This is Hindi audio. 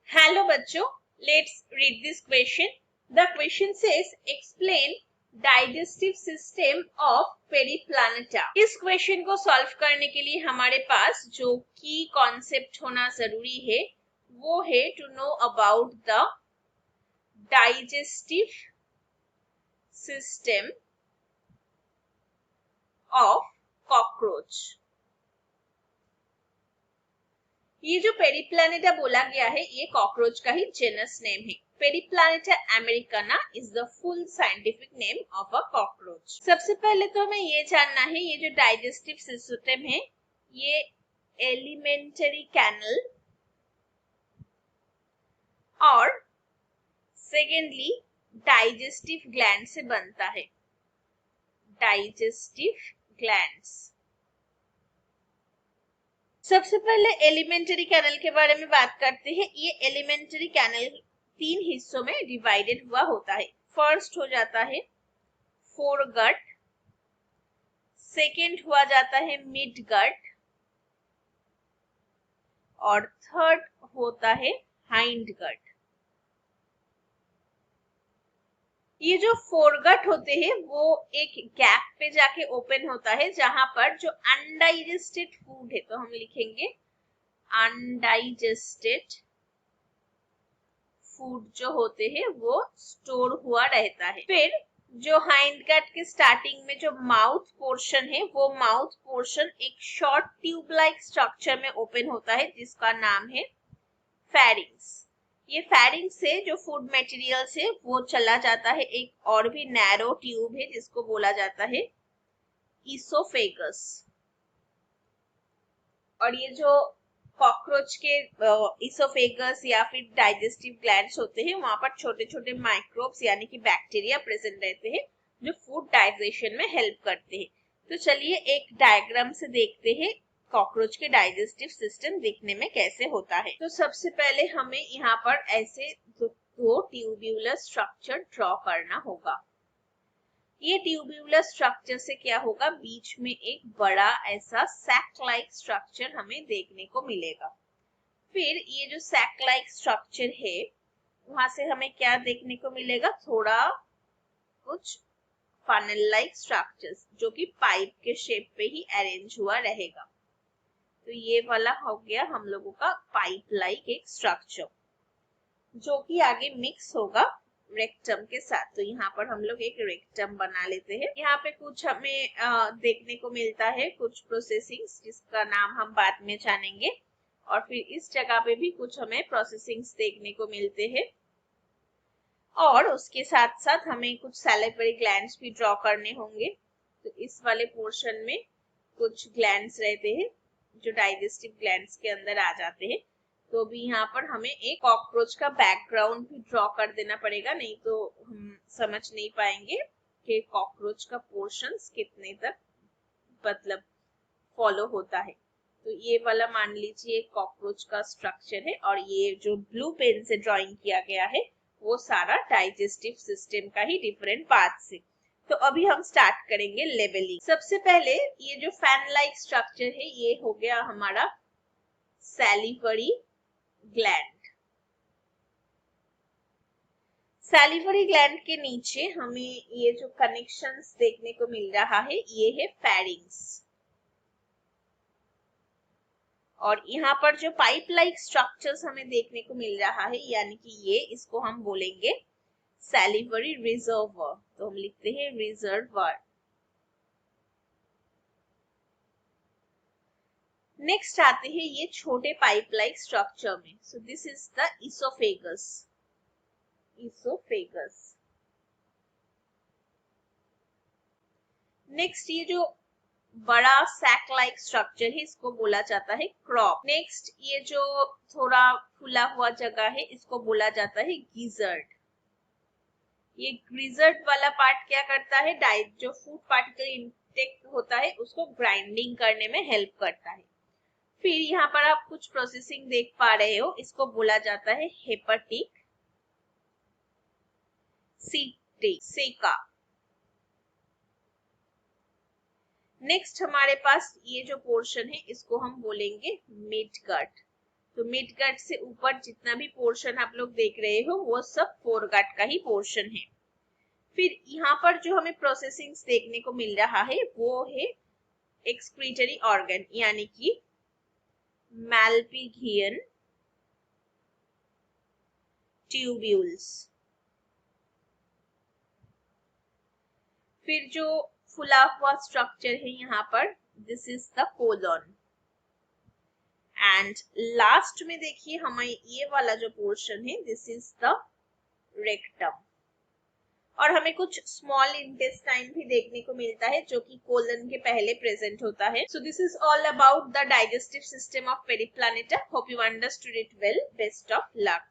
हेलो बच्चों, let's read this question. The question says explain digestive system of Periplaneta. इस क्वेश्चन को सॉल्व करने के लिए हमारे पास जो की कॉन्सेप्ट होना जरूरी है वो है to know about the digestive system of cockroach. ये जो पेरिप्लैनेटा बोला गया है ये कॉकरोच का ही जेनस नेम है। Periplaneta americana is the full scientific name of a cockroach. सबसे पहले तो हमें ये जानना है ये जो डाइजेस्टिव सिस्टम है ये एलिमेंटरी कैनल और सेकेंडली डाइजेस्टिव ग्लैंड से बनता है। Digestive glands. सबसे पहले एलिमेंटरी कैनल के बारे में बात करते हैं। ये एलिमेंटरी कैनल 3 हिस्सों में डिवाइडेड हुआ होता है। फर्स्ट हो जाता है फोरगट, सेकेंड हुआ जाता है मिड गट और थर्ड होता है हाइंड गट। ये जो फोरगट होते हैं वो एक गैप पे जाके ओपन होता है जहां पर जो अनडाइजेस्टेड फूड है, तो हम लिखेंगे अनडाइजेस्टेड फूड जो होते हैं वो स्टोर हुआ रहता है। फिर जो हाइंड गट के स्टार्टिंग में जो माउथ पोर्शन है वो माउथ पोर्शन एक शॉर्ट ट्यूब लाइक स्ट्रक्चर में ओपन होता है जिसका नाम है फेरिंग्स। ये फेरिंग्स से जो फूड मटेरियल्स है वो चला जाता है एक और भी नैरो ट्यूब है जिसको बोला जाता है ईसोफेगस। और ये जो कॉकरोच के ईसोफेगस या फिर डाइजेस्टिव ग्लैंड्स होते हैं वहां पर छोटे छोटे माइक्रोब्स यानी कि बैक्टीरिया प्रेजेंट रहते हैं जो फूड डाइजेशन में हेल्प करते हैं। तो चलिए एक डायग्राम से देखते हैं कॉकरोच के डाइजेस्टिव सिस्टम दिखने में कैसे होता है। तो सबसे पहले हमें यहाँ पर ऐसे दो ट्यूब्यूलर स्ट्रक्चर ड्रॉ करना होगा। ये ट्यूब्यूलर स्ट्रक्चर से क्या होगा, बीच में एक बड़ा ऐसा सैक लाइक स्ट्रक्चर हमें देखने को मिलेगा। फिर ये जो सैक लाइक स्ट्रक्चर है वहां से हमें क्या देखने को मिलेगा, थोड़ा कुछ फनल लाइक स्ट्रक्चर्स जो कि पाइप के शेप पे ही अरेंज हुआ रहेगा। तो ये वाला हो गया हम लोगों का पाइप लाइक एक स्ट्रक्चर जो कि आगे मिक्स होगा रेक्टम के साथ। तो यहाँ पर हम लोग एक रेक्टम बना लेते हैं। यहाँ पे कुछ हमें देखने को मिलता है कुछ प्रोसेसिंग्स जिसका नाम हम बाद में जानेंगे। और फिर इस जगह पे भी कुछ हमें प्रोसेसिंग्स देखने को मिलते हैं और उसके साथ साथ हमें कुछ सैलिवरी ग्लैंड्स भी ड्रॉ करने होंगे। तो इस वाले पोर्शन में कुछ ग्लैंड्स रहते हैं जो डाइजेस्टिव ग्लैंड्स के अंदर आ जाते हैं। तो भी यहाँ पर हमें एक कॉकरोच का बैकग्राउंड भी ड्रॉ कर देना पड़ेगा, नहीं तो हम समझ नहीं पाएंगे कि कॉकरोच का पोर्शंस कितने तक मतलब फॉलो होता है। तो ये वाला मान लीजिए कॉकरोच का स्ट्रक्चर है और ये जो ब्लू पेन से ड्राइंग किया गया है वो सारा डाइजेस्टिव सिस्टम का ही डिफरेंट पार्ट्स है। तो अभी हम स्टार्ट करेंगे लेवलिंग। सबसे पहले ये जो फैन लाइक स्ट्रक्चर है ये हो गया हमारा सैलिवरी ग्लैंड। सैलिवरी ग्लैंड के नीचे हमें ये जो कनेक्शंस देखने को मिल रहा है ये है फेरिंग्स। और यहाँ पर जो पाइप लाइक स्ट्रक्चर्स हमें देखने को मिल रहा है यानी कि ये इसको हम बोलेंगे सैलिवरी रिजर्वर। तो हम लिखते हैं रिजर्वर। नेक्स्ट आते हैं ये छोटे पाइप लाइक स्ट्रक्चर में। So this is the oesophagus. Oesophagus. Next ये जो बड़ा सैक लाइक स्ट्रक्चर है इसको बोला जाता है क्रॉप। नेक्स्ट ये जो थोड़ा फुला हुआ जगह है इसको बोला जाता है गिजर्ड। ये ग्रिजर्ड वाला पार्ट क्या करता है, डाइट जो फूड पार्टिकल इंटेक होता है उसको ग्राइंडिंग करने में हेल्प करता है। फिर यहाँ पर आप कुछ प्रोसेसिंग देख पा रहे हो, इसको बोला जाता है हेपेटिक सेका। नेक्स्ट हमारे पास ये जो पोर्शन है इसको हम बोलेंगे मिड गट। तो मिड गट से ऊपर जितना भी पोर्शन आप लोग देख रहे हो वो सब फोर गट का ही पोर्शन है। फिर यहाँ पर जो हमें प्रोसेसिंग देखने को मिल रहा है वो है एक्सक्रीटरी ऑर्गन यानी कि मैल्पिघियन ट्यूब्यूल्स। फिर जो फुला हुआ स्ट्रक्चर है यहाँ पर, this is the colon. And last में देखिए हमें ये वाला जो पोर्शन है, दिस इज द रेक्टम। और हमें कुछ स्मॉल इंटेस्टाइन भी देखने को मिलता है जो कि कोलन के पहले प्रेजेंट होता है। So this is all about the digestive system of पेरिप्लानेटा। Hope you understood it well. Best of luck.